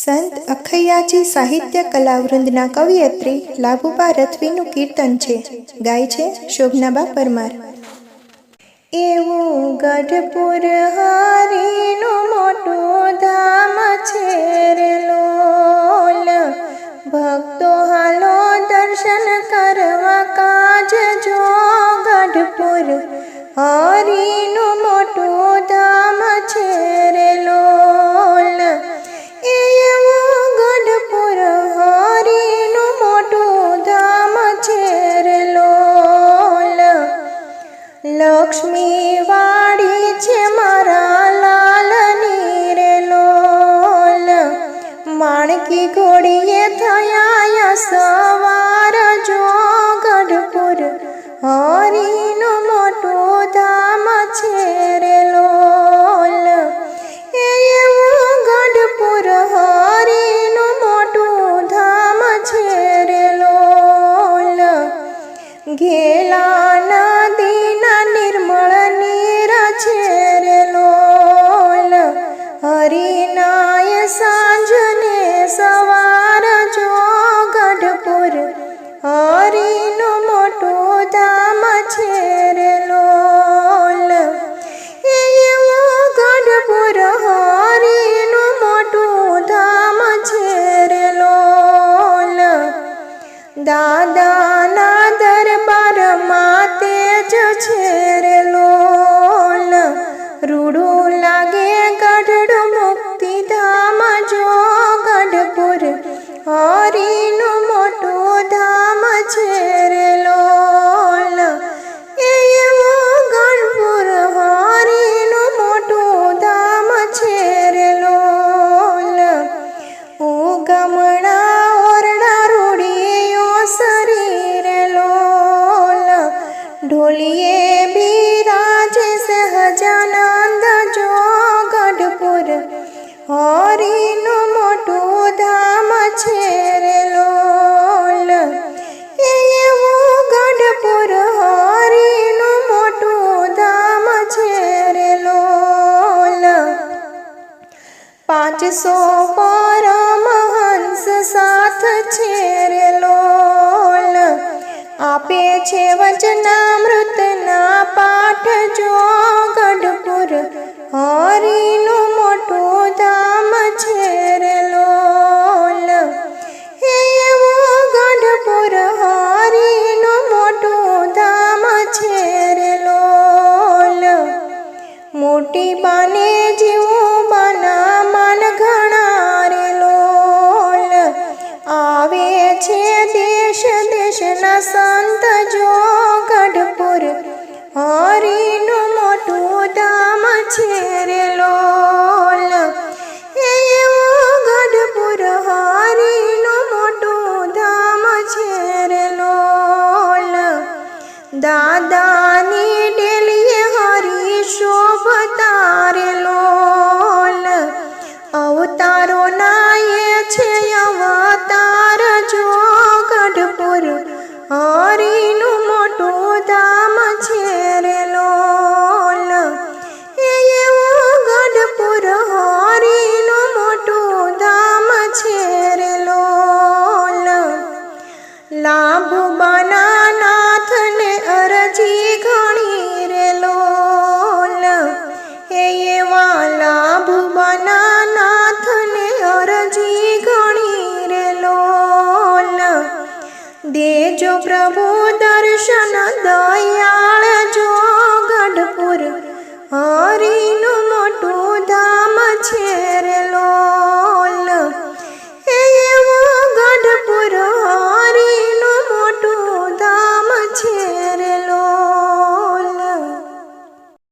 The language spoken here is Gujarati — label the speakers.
Speaker 1: સંત અખૈયાજી સાહિત્ય કલાવૃંદના કવિયત્રી લાભુબા રથવીનું કીર્તન છે. ગાય છે શોભનાબા પરમાર. એવું ગઢપુર હરીનું મોટું ધામ છે રે લોલ, ભક્તો હાલો દર્શન કરવા કાજ જો. ગઢપુર હરીનું મોટું ધામ છે રે લોલ, એવું ગઢપુર હરીનું મોટું ધામ છે રે લોલ. લક્ષ્મી વાડી છે મારા લાલની રે લોલ, માણકી ઘોડીએ થયા સવાર જો. ગઢપુર હરીનું મોટું ધામ છે રે લોલ, એવું ગઢપુર હરીનું મોટું ધામ છે રે લોલ. ઘેલા નદીના નિર્મળ નીર છે રે લોલ, હરિનાય સાંજને સવાર જો. ગઢપુર હરીનું મોટું ધામ છે રે લોલ, એવું ગઢપુર હરીનું મોટું ધામ છે રે લોલ. દાદાના દરબારમાં તેજ છે રે લોલ, રૂડું લાગે ગઢડું મુક્તિધામ જો. ગઢપુર હરીનું મોટું ધામ છે રે લોલ, એવું ગઢપુર હરીનું મોટું ધામ છે રે લોલ. ઉગમણા ઓરડા રૂડીઓ સરી રે લોલ, ઢોલીએ બિરાજે સહજાનંદ જો. ગઢપુર હરીનું મોટું ધામ છે રે લોલ, એવું ગઢપુર હરીનું મોટું ધામ છે રે લોલ. 500 પરમહંસ સાથ છે રે લોલ, આપે છે વચનામૃતના પાઠ જો. ગઢપુર હરીનું મોટું ધામ છે રે લોલ, એવું ગઢપુર હરીનું મોટું ધામ છે રે લોલ. મોટી બાને જેવું બાના માન ઘણા રે લોલ, આવે છે દેશ દેશના સંત જો. ગઢપુર હરીનું મોટું ધામ છે રે લોલ, એવું ગઢપુર હરીનું મોટું ધામ છે રે લોલ. દાદાની ડેલીએ હરી શોભતા રે લોલ, અવતારો નાયે છે અવતાર જો. ગઢપુર હરીનું મોટું ધામ છે રે લોલ, એવું ગઢપુર હરીનું મોટું ધામ છે રે લોલ. લાભુબાના નાથને અરજી ઘણી રે લોલ, એવા લાભુબાના નાથને અરજી ઘણી રે લોલ. દેજો પ્રભુ દર્શન દયાળ